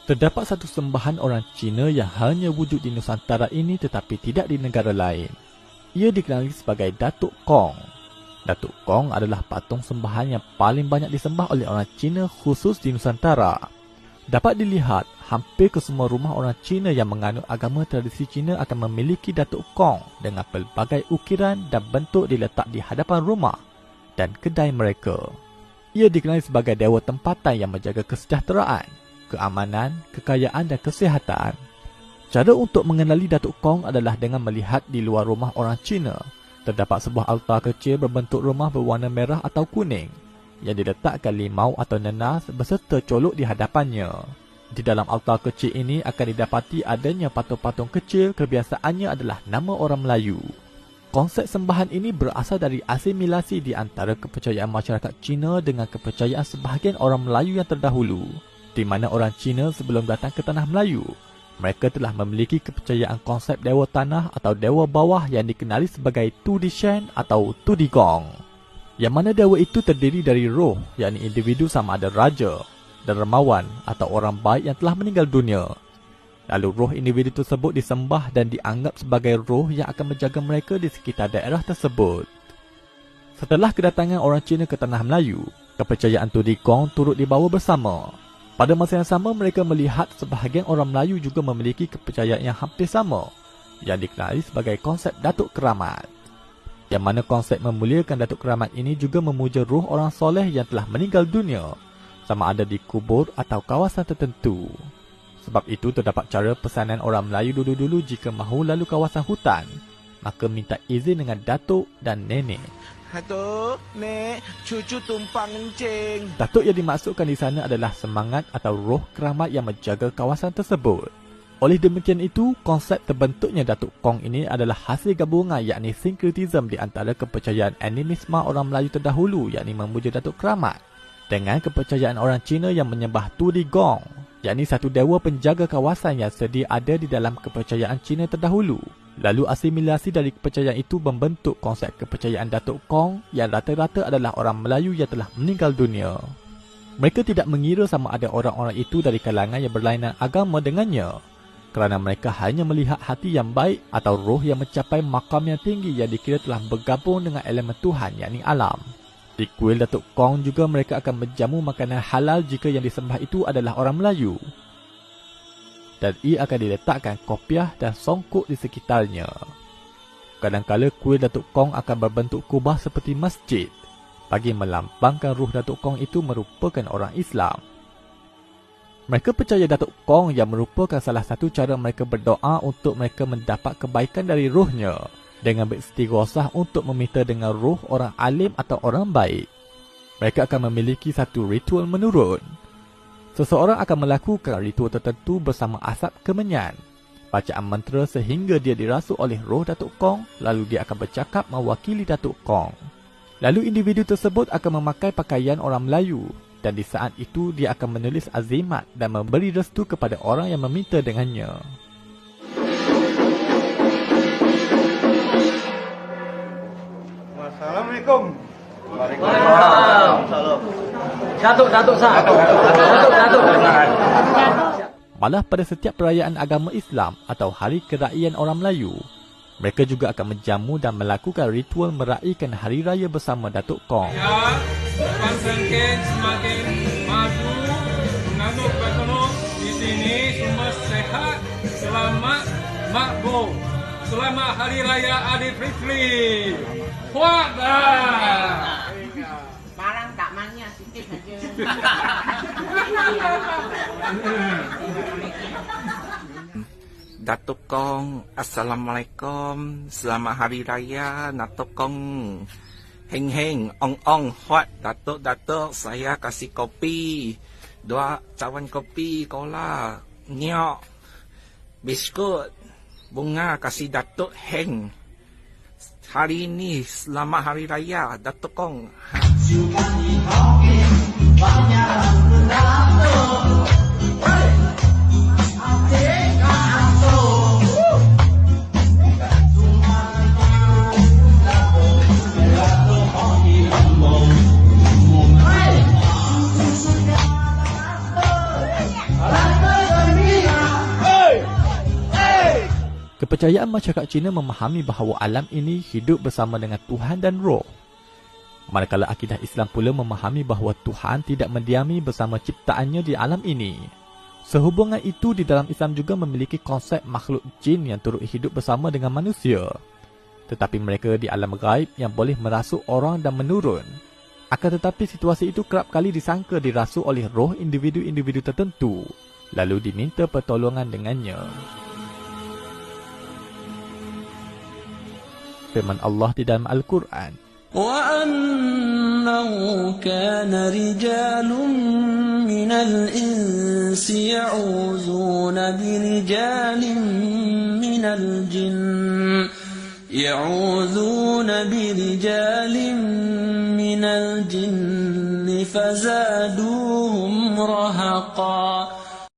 Terdapat satu sembahan orang Cina yang hanya wujud di Nusantara ini tetapi tidak di negara lain. Ia dikenali sebagai Datuk Kong. Datuk Kong adalah patung sembahan yang paling banyak disembah oleh orang Cina khusus di Nusantara. Dapat dilihat, hampir ke semua rumah orang Cina yang menganut agama tradisi Cina akan memiliki Datuk Kong dengan pelbagai ukiran dan bentuk diletak di hadapan rumah dan kedai mereka. Ia dikenali sebagai dewa tempatan yang menjaga kesejahteraan, keamanan, kekayaan dan kesihatan. Cara untuk mengenali Datuk Kong adalah dengan melihat di luar rumah orang Cina. Terdapat sebuah altar kecil berbentuk rumah berwarna merah atau kuning yang diletakkan limau atau nenas beserta colok di hadapannya. Di dalam altar kecil ini akan didapati adanya patung-patung kecil, kebiasaannya adalah nama orang Melayu. Konsep sembahan ini berasal dari asimilasi di antara kepercayaan masyarakat Cina dengan kepercayaan sebahagian orang Melayu yang terdahulu, di mana orang Cina sebelum datang ke tanah Melayu, mereka telah memiliki kepercayaan konsep dewa tanah atau dewa bawah yang dikenali sebagai Tu Di Shen atau Tu Di Gong. Yang mana dewa itu terdiri dari roh, yakni individu sama ada raja, dermawan atau orang baik yang telah meninggal dunia. Lalu roh individu tersebut disembah dan dianggap sebagai roh yang akan menjaga mereka di sekitar daerah tersebut. Setelah kedatangan orang Cina ke tanah Melayu, kepercayaan Tu Di Gong turut dibawa bersama. Pada masa yang sama, mereka melihat sebahagian orang Melayu juga memiliki kepercayaan yang hampir sama, yang dikenali sebagai konsep Datuk Keramat. Yang mana konsep memuliakan Datuk Keramat ini juga memuja roh orang soleh yang telah meninggal dunia, sama ada di kubur atau kawasan tertentu. Sebab itu terdapat cara pesanan orang Melayu dulu-dulu jika mahu lalu kawasan hutan, maka minta izin dengan Datuk dan Nenek. Datuk, Nek, cucu tumpang kencing. Datuk yang dimaksudkan di sana adalah semangat atau roh keramat yang menjaga kawasan tersebut. Oleh demikian itu, konsep terbentuknya Datuk Kong ini adalah hasil gabungan yakni sinkretisme di antara kepercayaan animisme orang Melayu terdahulu yakni memuja Datuk Keramat dengan kepercayaan orang Cina yang menyembah Tu Di Gong, yakni satu dewa penjaga kawasan yang sedia ada di dalam kepercayaan Cina terdahulu. Lalu asimilasi dari kepercayaan itu membentuk konsep kepercayaan Datuk Kong yang rata-rata adalah orang Melayu yang telah meninggal dunia. Mereka tidak mengira sama ada orang-orang itu dari kalangan yang berlainan agama dengannya, kerana mereka hanya melihat hati yang baik atau roh yang mencapai makam yang tinggi yang dikira telah bergabung dengan elemen Tuhan yakni alam. Di kuil Datuk Kong juga mereka akan menjamu makanan halal jika yang disembah itu adalah orang Melayu. Dan ia akan diletakkan kopiah dan songkok di sekitarnya. Kadang-kala kuil Datuk Kong akan berbentuk kubah seperti masjid, bagi melambangkan ruh Datuk Kong itu merupakan orang Islam. Mereka percaya Datuk Kong yang merupakan salah satu cara mereka berdoa untuk mereka mendapat kebaikan dari ruhnya, dengan beristighosah untuk meminta dengan ruh orang alim atau orang baik. Mereka akan memiliki satu ritual menurun. Seseorang akan melakukan ritual tertentu bersama asap kemenyan, bacaan mantra sehingga dia dirasuk oleh roh Datuk Kong, lalu dia akan bercakap mewakili Datuk Kong. Lalu individu tersebut akan memakai pakaian orang Melayu, dan di saat itu dia akan menulis azimat dan memberi restu kepada orang yang meminta dengannya. Assalamualaikum. Waalaikumsalam. Datuk. Malah pada setiap perayaan agama Islam atau hari keraiyaan orang Melayu, mereka juga akan menjamu dan melakukan ritual meraihkan hari raya bersama Datuk Kong. Ya, semakin maju, menganut petunjuk di sini semua sehat, selamat, makbul. Selamat Hari Raya Aidilfitri. Kuat dah. Barang tak mania sikit saja. Datuk Kong, Assalamualaikum. Selamat Hari Raya, Datuk Kong. Heng, ong, huat. Datuk, saya kasih kopi. 2 cawan kopi, cola, nyok, biskut, bunga kasih Datuk Heng. Hari ini selamat Hari Raya, Datuk Kong. Kepercayaan masyarakat Cina memahami bahawa alam ini hidup bersama dengan Tuhan dan roh. Manakala akidah Islam pula memahami bahawa Tuhan tidak mendiami bersama ciptaannya di alam ini. Sehubungan itu, di dalam Islam juga memiliki konsep makhluk jin yang turut hidup bersama dengan manusia. Tetapi mereka di alam gaib yang boleh merasuk orang dan menurun. Akan tetapi situasi itu kerap kali disangka dirasuk oleh roh individu-individu tertentu, lalu diminta pertolongan dengannya. Firman Allah di dalam Al-Quran, وَأَنَّهُ كَانَ رِجَالٌ مِّنَ الْإِنسِ يَعُوذُونَ بِرِجَالٍ مِّنَ الْجِنِّ فَزَادُوهُمْ رَهَقًا